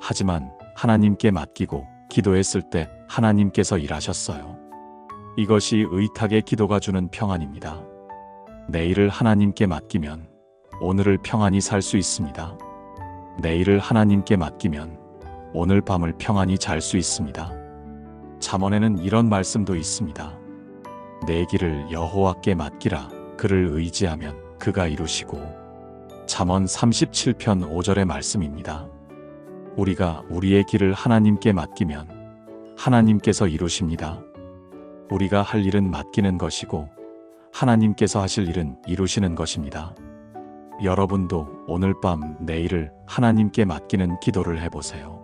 하지만 하나님께 맡기고 기도했을 때 하나님께서 일하셨어요. 이것이 의탁의 기도가 주는 평안입니다. 내일을 하나님께 맡기면 오늘을 평안히 살 수 있습니다. 내일을 하나님께 맡기면 오늘 밤을 평안히 잘 수 있습니다. 잠언에는 이런 말씀도 있습니다. 내 길을 여호와께 맡기라. 그를 의지하면 그가 이루시고. 잠언 37편 5절의 말씀입니다. 우리가 우리의 길을 하나님께 맡기면 하나님께서 이루십니다. 우리가 할 일은 맡기는 것이고 하나님께서 하실 일은 이루시는 것입니다. 여러분도 오늘 밤 내일을 하나님께 맡기는 기도를 해보세요.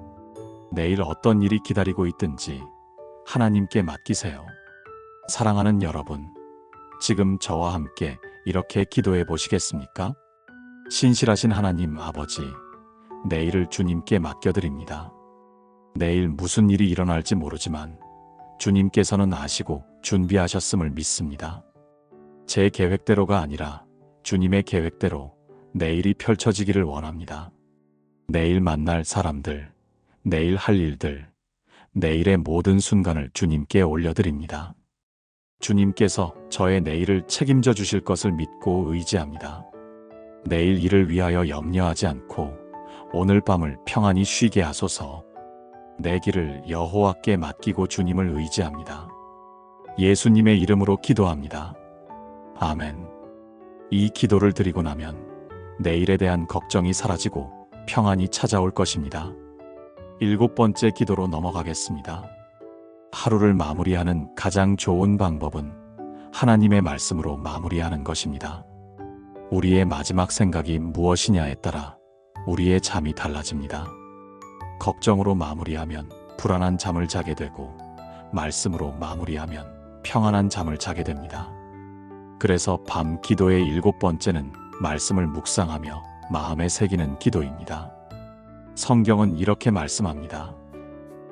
내일 어떤 일이 기다리고 있든지 하나님께 맡기세요. 사랑하는 여러분, 지금 저와 함께 이렇게 기도해 보시겠습니까? 신실하신 하나님 아버지, 내일을 주님께 맡겨드립니다. 내일 무슨 일이 일어날지 모르지만 주님께서는 아시고 준비하셨음을 믿습니다. 제 계획대로가 아니라 주님의 계획대로 내일이 펼쳐지기를 원합니다. 내일 만날 사람들, 내일 할 일들, 내일의 모든 순간을 주님께 올려드립니다. 주님께서 저의 내일을 책임져 주실 것을 믿고 의지합니다. 내일 일을 위하여 염려하지 않고 오늘 밤을 평안히 쉬게 하소서. 내 길을 여호와께 맡기고 주님을 의지합니다. 예수님의 이름으로 기도합니다. 아멘. 이 기도를 드리고 나면 내일에 대한 걱정이 사라지고 평안이 찾아올 것입니다. 7번째 기도로 넘어가겠습니다. 하루를 마무리하는 가장 좋은 방법은 하나님의 말씀으로 마무리하는 것입니다. 우리의 마지막 생각이 무엇이냐에 따라 우리의 잠이 달라집니다. 걱정으로 마무리하면 불안한 잠을 자게 되고 말씀으로 마무리하면 평안한 잠을 자게 됩니다. 그래서 밤 기도의 7번째는 말씀을 묵상하며 마음에 새기는 기도입니다. 성경은 이렇게 말씀합니다.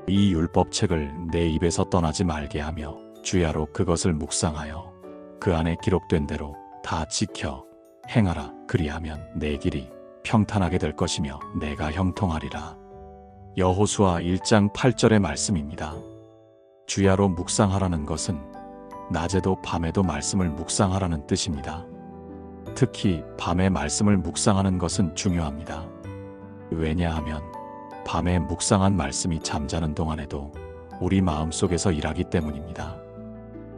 이 율법책을 내 입에서 떠나지 말게 하며 주야로 그것을 묵상하여 그 안에 기록된 대로 다 지켜 행하라. 그리하면 내 길이 평탄하게 될 것이며 내가 형통하리라. 여호수아 1장 8절의 말씀입니다. 주야로 묵상하라는 것은 낮에도 밤에도 말씀을 묵상하라는 뜻입니다. 특히 밤에 말씀을 묵상하는 것은 중요합니다. 왜냐하면 밤에 묵상한 말씀이 잠자는 동안에도 우리 마음속에서 일하기 때문입니다.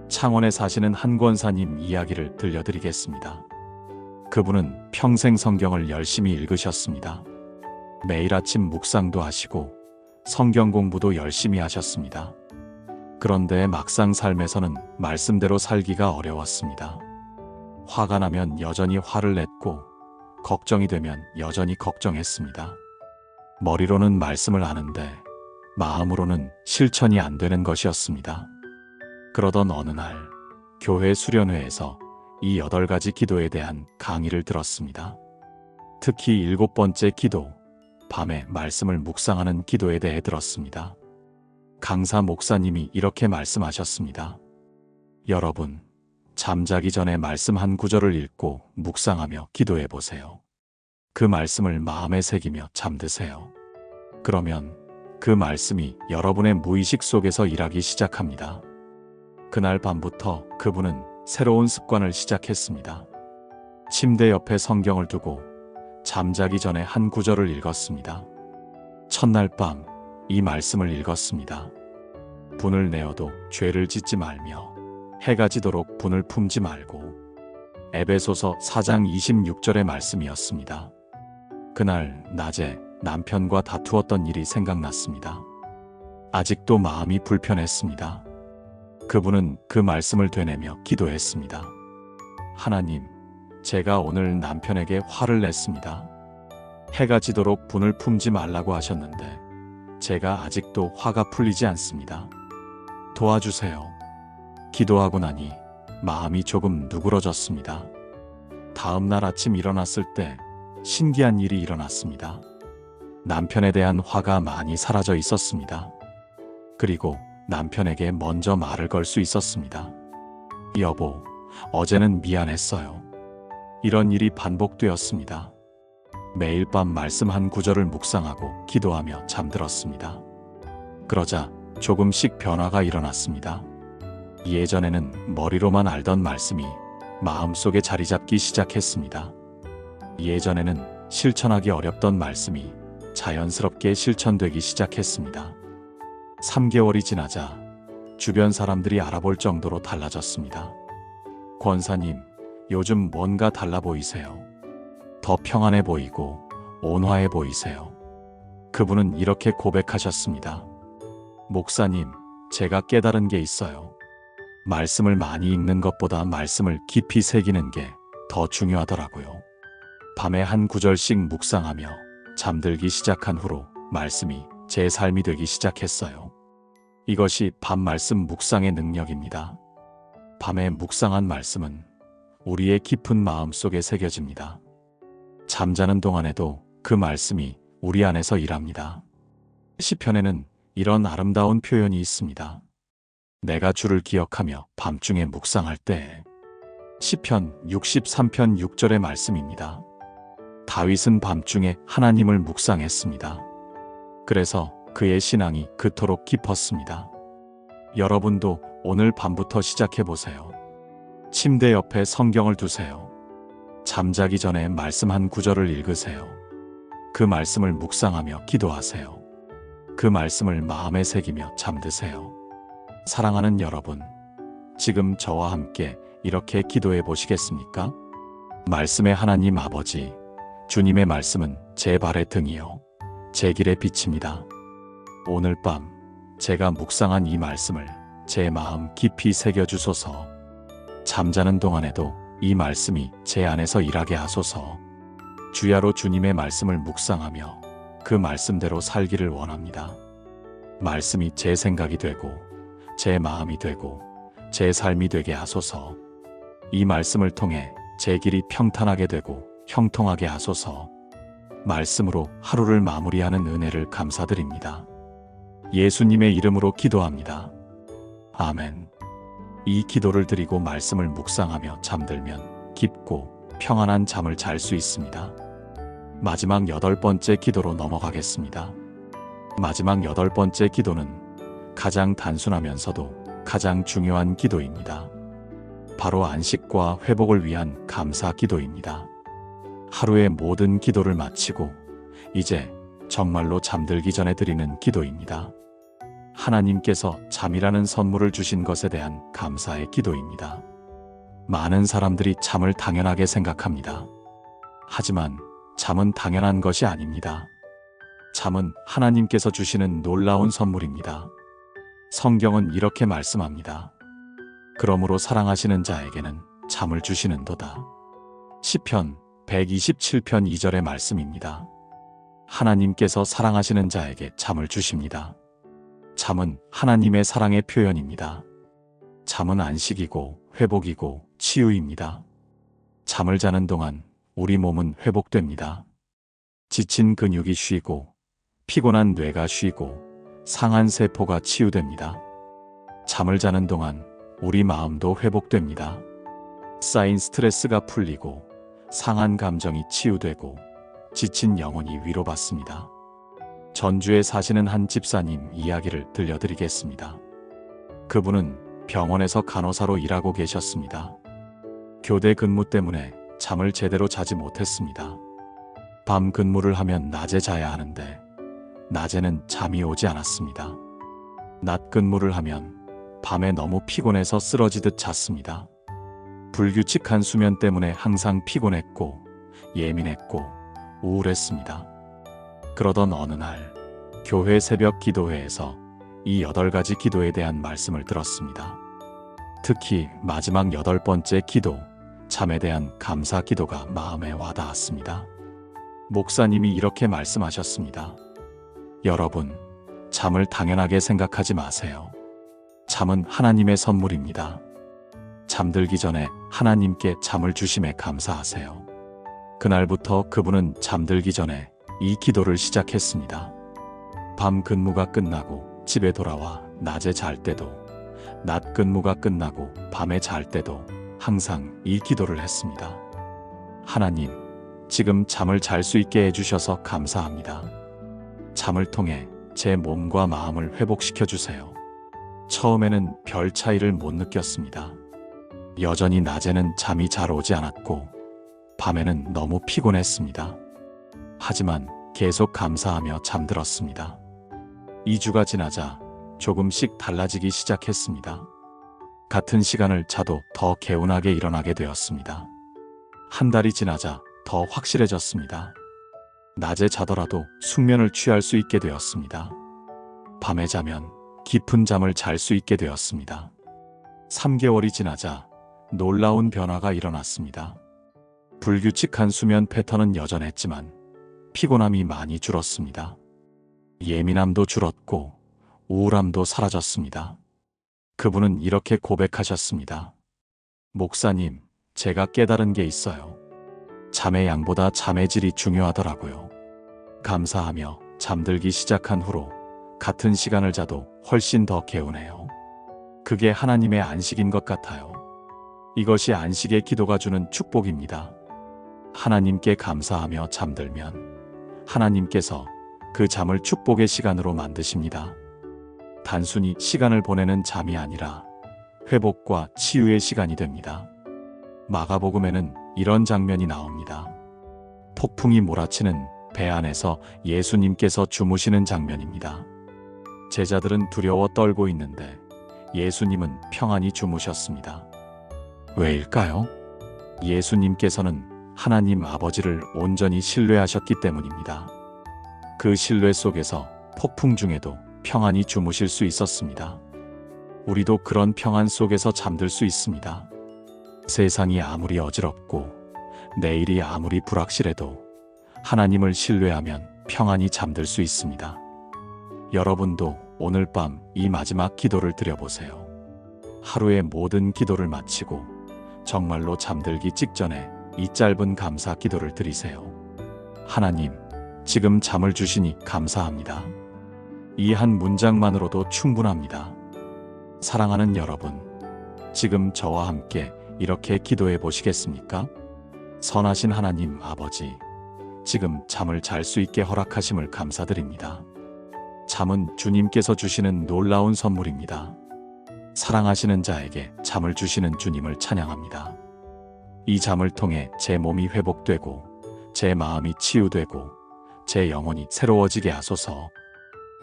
창원에 사시는 한 권사님 이야기를 들려드리겠습니다. 그분은 평생 성경을 열심히 읽으셨습니다. 매일 아침 묵상도 하시고 성경 공부도 열심히 하셨습니다. 그런데 막상 삶에서는 말씀대로 살기가 어려웠습니다. 화가 나면 여전히 화를 냈고 걱정이 되면 여전히 걱정했습니다. 머리로는 말씀을 아는데 마음으로는 실천이 안 되는 것이었습니다. 그러던 어느 날 교회 수련회에서 이 8가지 기도에 대한 강의를 들었습니다. 특히 7번째 기도, 밤에 말씀을 묵상하는 기도에 대해 들었습니다. 강사 목사님이 이렇게 말씀하셨습니다. 여러분, 잠자기 전에 말씀 한 구절을 읽고 묵상하며 기도해 보세요. 그 말씀을 마음에 새기며 잠드세요. 그러면 그 말씀이 여러분의 무의식 속에서 일하기 시작합니다. 그날 밤부터 그분은 새로운 습관을 시작했습니다. 침대 옆에 성경을 두고 잠자기 전에 한 구절을 읽었습니다. 첫날 밤 이 말씀을 읽었습니다. 분을 내어도 죄를 짓지 말며 해가 지도록 분을 품지 말고. 에베소서 4장 26절의 말씀이었습니다. 그날 낮에 남편과 다투었던 일이 생각났습니다. 아직도 마음이 불편했습니다. 그분은 그 말씀을 되뇌며 기도했습니다. 하나님, 제가 오늘 남편에게 화를 냈습니다. 해가 지도록 분을 품지 말라고 하셨는데 제가 아직도 화가 풀리지 않습니다. 도와주세요. 기도하고 나니 마음이 조금 누그러졌습니다. 다음 날 아침 일어났을 때 신기한 일이 일어났습니다. 남편에 대한 화가 많이 사라져 있었습니다. 그리고 남편에게 먼저 말을 걸 수 있었습니다. 여보, 어제는 미안했어요. 이런 일이 반복되었습니다. 매일 밤 말씀 한 구절을 묵상하고 기도하며 잠들었습니다. 그러자 조금씩 변화가 일어났습니다. 예전에는 머리로만 알던 말씀이 마음속에 자리 잡기 시작했습니다. 예전에는 실천하기 어렵던 말씀이 자연스럽게 실천되기 시작했습니다. 3개월이 지나자 주변 사람들이 알아볼 정도로 달라졌습니다. 권사님, 요즘 뭔가 달라 보이세요. 더 평안해 보이고 온화해 보이세요. 그분은 이렇게 고백하셨습니다. 목사님, 제가 깨달은 게 있어요. 말씀을 많이 읽는 것보다 말씀을 깊이 새기는 게 더 중요하더라고요. 밤에 한 구절씩 묵상하며 잠들기 시작한 후로 말씀이 제 삶이 되기 시작했어요. 이것이 밤 말씀 묵상의 능력입니다. 밤에 묵상한 말씀은 우리의 깊은 마음 속에 새겨집니다. 잠자는 동안에도 그 말씀이 우리 안에서 일합니다. 시편에는 이런 아름다운 표현이 있습니다. 내가 주를 기억하며 밤중에 묵상할 때. 시편 63편 6절의 말씀입니다. 다윗은 밤중에 하나님을 묵상했습니다. 그래서 그의 신앙이 그토록 깊었습니다. 여러분도 오늘 밤부터 시작해보세요. 침대 옆에 성경을 두세요. 잠자기 전에 말씀 한 구절을 읽으세요. 그 말씀을 묵상하며 기도하세요. 그 말씀을 마음에 새기며 잠드세요. 사랑하는 여러분, 지금 저와 함께 이렇게 기도해 보시겠습니까? 말씀의 하나님 아버지, 주님의 말씀은 제 발의 등이요 제 길의 빛입니다. 오늘 밤 제가 묵상한 이 말씀을 제 마음 깊이 새겨주소서. 잠자는 동안에도 이 말씀이 제 안에서 일하게 하소서. 주야로 주님의 말씀을 묵상하며 그 말씀대로 살기를 원합니다. 말씀이 제 생각이 되고 제 마음이 되고 제 삶이 되게 하소서. 이 말씀을 통해 제 길이 평탄하게 되고 형통하게 하소서. 말씀으로 하루를 마무리하는 은혜를 감사드립니다. 예수님의 이름으로 기도합니다. 아멘. 이 기도를 드리고 말씀을 묵상하며 잠들면 깊고 평안한 잠을 잘 수 있습니다. 마지막 8번째 기도로 넘어가겠습니다. 마지막 8번째 기도는 가장 단순하면서도 가장 중요한 기도입니다. 바로 안식과 회복을 위한 감사 기도입니다. 하루의 모든 기도를 마치고 이제 정말로 잠들기 전에 드리는 기도입니다. 하나님께서 잠이라는 선물을 주신 것에 대한 감사의 기도입니다. 많은 사람들이 잠을 당연하게 생각합니다. 하지만 잠은 당연한 것이 아닙니다. 잠은 하나님께서 주시는 놀라운 선물입니다. 성경은 이렇게 말씀합니다. 그러므로 사랑하시는 자에게는 잠을 주시는도다. 시편 127편 2절의 말씀입니다. 하나님께서 사랑하시는 자에게 잠을 주십니다. 잠은 하나님의 사랑의 표현입니다. 잠은 안식이고 회복이고 치유입니다. 잠을 자는 동안 우리 몸은 회복됩니다. 지친 근육이 쉬고 피곤한 뇌가 쉬고 상한 세포가 치유됩니다. 잠을 자는 동안 우리 마음도 회복됩니다. 쌓인 스트레스가 풀리고 상한 감정이 치유되고 지친 영혼이 위로받습니다. 전주에 사시는 한 집사님 이야기를 들려드리겠습니다. 그분은 병원에서 간호사로 일하고 계셨습니다. 교대 근무 때문에 잠을 제대로 자지 못했습니다. 밤 근무를 하면 낮에 자야 하는데 낮에는 잠이 오지 않았습니다. 낮 근무를 하면 밤에 너무 피곤해서 쓰러지듯 잤습니다. 불규칙한 수면 때문에 항상 피곤했고 예민했고 우울했습니다. 그러던 어느 날 교회 새벽 기도회에서 이 8가지 기도에 대한 말씀을 들었습니다. 특히 마지막 8번째 기도, 잠에 대한 감사 기도가 마음에 와닿았습니다. 목사님이 이렇게 말씀하셨습니다. 여러분, 잠을 당연하게 생각하지 마세요. 잠은 하나님의 선물입니다. 잠들기 전에 하나님께 잠을 주심에 감사하세요. 그날부터 그분은 잠들기 전에 이 기도를 시작했습니다. 밤 근무가 끝나고 집에 돌아와 낮에 잘 때도, 낮 근무가 끝나고 밤에 잘 때도 항상 이 기도를 했습니다. 하나님, 지금 잠을 잘 수 있게 해주셔서 감사합니다. 잠을 통해 제 몸과 마음을 회복시켜 주세요. 처음에는 별 차이를 못 느꼈습니다. 여전히 낮에는 잠이 잘 오지 않았고 밤에는 너무 피곤했습니다. 하지만 계속 감사하며 잠들었습니다. 2주가 지나자 조금씩 달라지기 시작했습니다. 같은 시간을 자도 더 개운하게 일어나게 되었습니다. 한 달이 지나자 더 확실해졌습니다. 낮에 자더라도 숙면을 취할 수 있게 되었습니다. 밤에 자면 깊은 잠을 잘 수 있게 되었습니다. 3개월이 지나자 놀라운 변화가 일어났습니다. 불규칙한 수면 패턴은 여전했지만 피곤함이 많이 줄었습니다. 예민함도 줄었고 우울함도 사라졌습니다. 그분은 이렇게 고백하셨습니다. 목사님, 제가 깨달은 게 있어요. 잠의 양보다 잠의 질이 중요하더라고요. 감사하며 잠들기 시작한 후로 같은 시간을 자도 훨씬 더 개운해요. 그게 하나님의 안식인 것 같아요. 이것이 안식의 기도가 주는 축복입니다. 하나님께 감사하며 잠들면 하나님께서 그 잠을 축복의 시간으로 만드십니다. 단순히 시간을 보내는 잠이 아니라 회복과 치유의 시간이 됩니다. 마가복음에는 이런 장면이 나옵니다. 폭풍이 몰아치는 배 안에서 예수님께서 주무시는 장면입니다. 제자들은 두려워 떨고 있는데 예수님은 평안히 주무셨습니다. 왜일까요? 예수님께서는 하나님 아버지를 온전히 신뢰하셨기 때문입니다. 그 신뢰 속에서 폭풍 중에도 평안히 주무실 수 있었습니다. 우리도 그런 평안 속에서 잠들 수 있습니다. 세상이 아무리 어지럽고 내일이 아무리 불확실해도 하나님을 신뢰하면 평안히 잠들 수 있습니다. 여러분도 오늘 밤 이 마지막 기도를 드려보세요. 하루의 모든 기도를 마치고 정말로 잠들기 직전에 이 짧은 감사 기도를 드리세요. 하나님, 지금 잠을 주시니 감사합니다. 이 한 문장만으로도 충분합니다. 사랑하는 여러분, 지금 저와 함께 이렇게 기도해 보시겠습니까? 선하신 하나님 아버지, 지금 잠을 잘 수 있게 허락하심을 감사드립니다. 잠은 주님께서 주시는 놀라운 선물입니다. 사랑하시는 자에게 잠을 주시는 주님을 찬양합니다. 이 잠을 통해 제 몸이 회복되고 제 마음이 치유되고 제 영혼이 새로워지게 하소서.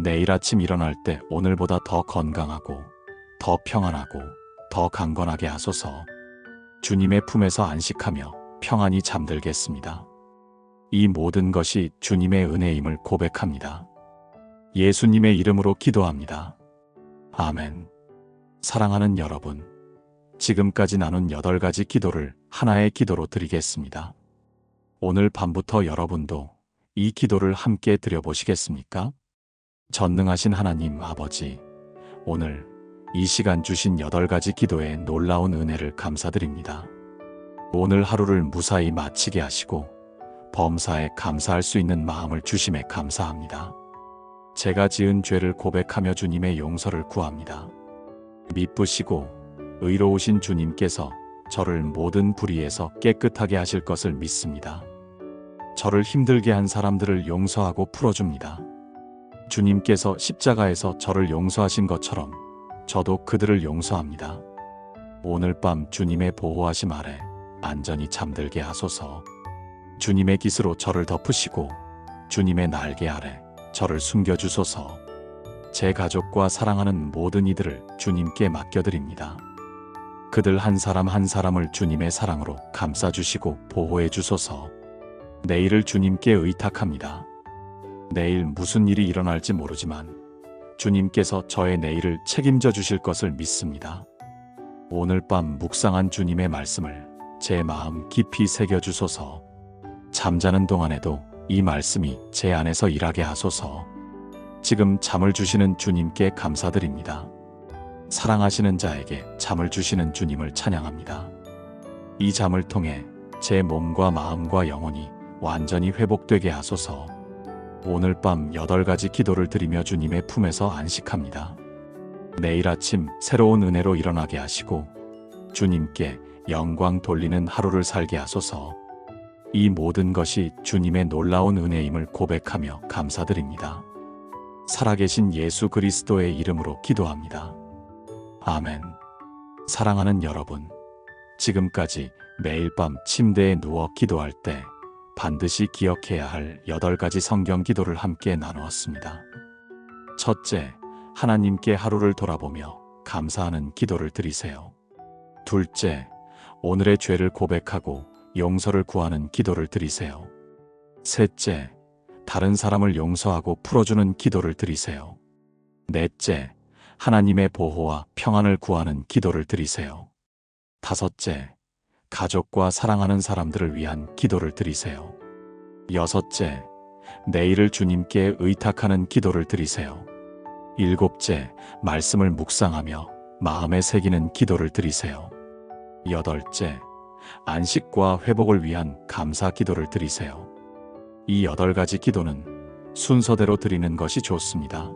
내일 아침 일어날 때 오늘보다 더 건강하고 더 평안하고 더 강건하게 하소서. 주님의 품에서 안식하며 평안히 잠들겠습니다. 이 모든 것이 주님의 은혜임을 고백합니다. 예수님의 이름으로 기도합니다. 아멘. 사랑하는 여러분, 지금까지 나눈 8가지 기도를 하나의 기도로 드리겠습니다. 오늘 밤부터 여러분도 이 기도를 함께 드려보시겠습니까? 전능하신 하나님 아버지, 오늘 이 시간 주신 8가지 기도의 놀라운 은혜를 감사드립니다. 오늘 하루를 무사히 마치게 하시고 범사에 감사할 수 있는 마음을 주심에 감사합니다. 제가 지은 죄를 고백하며 주님의 용서를 구합니다. 미쁘시고 의로우신 주님께서 저를 모든 불의에서 깨끗하게 하실 것을 믿습니다. 저를 힘들게 한 사람들을 용서하고 풀어줍니다. 주님께서 십자가에서 저를 용서하신 것처럼 저도 그들을 용서합니다. 오늘 밤 주님의 보호하심 아래 안전히 잠들게 하소서. 주님의 깃으로 저를 덮으시고 주님의 날개 아래 저를 숨겨주소서. 제 가족과 사랑하는 모든 이들을 주님께 맡겨드립니다. 그들 한 사람 한 사람을 주님의 사랑으로 감싸주시고 보호해 주소서. 내일을 주님께 의탁합니다. 내일 무슨 일이 일어날지 모르지만 주님께서 저의 내일을 책임져 주실 것을 믿습니다. 오늘 밤 묵상한 주님의 말씀을 제 마음 깊이 새겨주소서. 잠자는 동안에도 이 말씀이 제 안에서 일하게 하소서. 지금 잠을 주시는 주님께 감사드립니다. 사랑하시는 자에게 잠을 주시는 주님을 찬양합니다. 이 잠을 통해 제 몸과 마음과 영혼이 완전히 회복되게 하소서. 오늘 밤 8가지 기도를 드리며 주님의 품에서 안식합니다. 내일 아침 새로운 은혜로 일어나게 하시고 주님께 영광 돌리는 하루를 살게 하소서. 이 모든 것이 주님의 놀라운 은혜임을 고백하며 감사드립니다. 살아계신 예수 그리스도의 이름으로 기도합니다. 아멘. 사랑하는 여러분, 지금까지 매일 밤 침대에 누워 기도할 때 반드시 기억해야 할 8가지 성경 기도를 함께 나누었습니다. 첫째, 하나님께 하루를 돌아보며 감사하는 기도를 드리세요. 둘째, 오늘의 죄를 고백하고 용서를 구하는 기도를 드리세요. 셋째, 다른 사람을 용서하고 풀어주는 기도를 드리세요. 넷째, 하나님의 보호와 평안을 구하는 기도를 드리세요. 다섯째, 가족과 사랑하는 사람들을 위한 기도를 드리세요. 여섯째, 내일을 주님께 의탁하는 기도를 드리세요. 일곱째, 말씀을 묵상하며 마음에 새기는 기도를 드리세요. 여덟째, 안식과 회복을 위한 감사 기도를 드리세요. 이 8가지 기도는 순서대로 드리는 것이 좋습니다.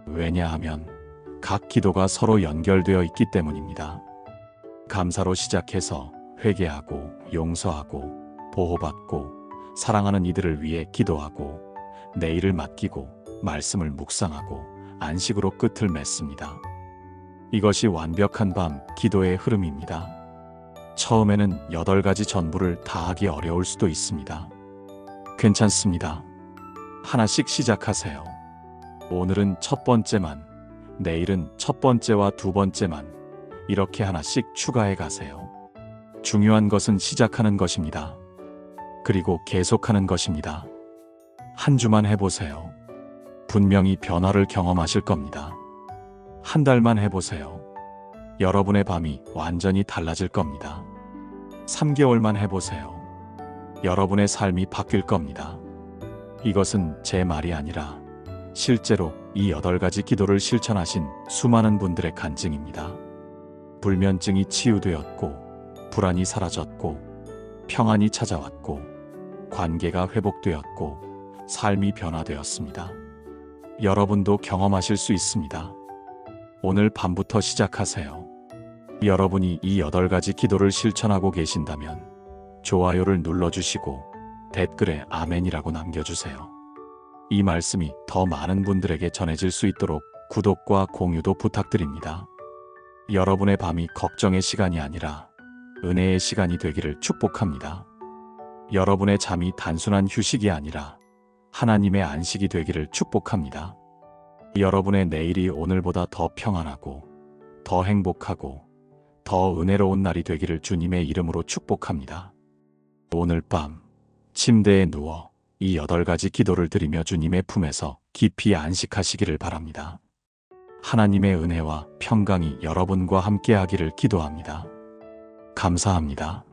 왜냐하면 각 기도가 서로 연결되어 있기 때문입니다. 감사로 시작해서 회개하고 용서하고 보호받고 사랑하는 이들을 위해 기도하고 내일을 맡기고 말씀을 묵상하고 안식으로 끝을 맺습니다. 이것이 완벽한 밤 기도의 흐름입니다. 처음에는 8가지 전부를 다 하기 어려울 수도 있습니다. 괜찮습니다. 하나씩 시작하세요. 오늘은 첫 번째만, 내일은 첫 번째와 두 번째만 이렇게 하나씩 추가해 가세요. 중요한 것은 시작하는 것입니다. 그리고 계속하는 것입니다. 한 주만 해보세요. 분명히 변화를 경험하실 겁니다. 한 달만 해보세요. 여러분의 밤이 완전히 달라질 겁니다. 3개월만 해보세요. 여러분의 삶이 바뀔 겁니다. 이것은 제 말이 아니라 실제로 이 8가지 기도를 실천하신 수많은 분들의 간증입니다. 불면증이 치유되었고, 불안이 사라졌고, 평안이 찾아왔고, 관계가 회복되었고, 삶이 변화되었습니다. 여러분도 경험하실 수 있습니다. 오늘 밤부터 시작하세요. 여러분이 이 8가지 기도를 실천하고 계신다면 좋아요를 눌러주시고 댓글에 아멘이라고 남겨주세요. 이 말씀이 더 많은 분들에게 전해질 수 있도록 구독과 공유도 부탁드립니다. 여러분의 밤이 걱정의 시간이 아니라 은혜의 시간이 되기를 축복합니다. 여러분의 잠이 단순한 휴식이 아니라 하나님의 안식이 되기를 축복합니다. 여러분의 내일이 오늘보다 더 평안하고 더 행복하고 더 은혜로운 날이 되기를 주님의 이름으로 축복합니다. 오늘 밤 침대에 누워 이 8가지 기도를 드리며 주님의 품에서 깊이 안식하시기를 바랍니다. 하나님의 은혜와 평강이 여러분과 함께하기를 기도합니다. 감사합니다.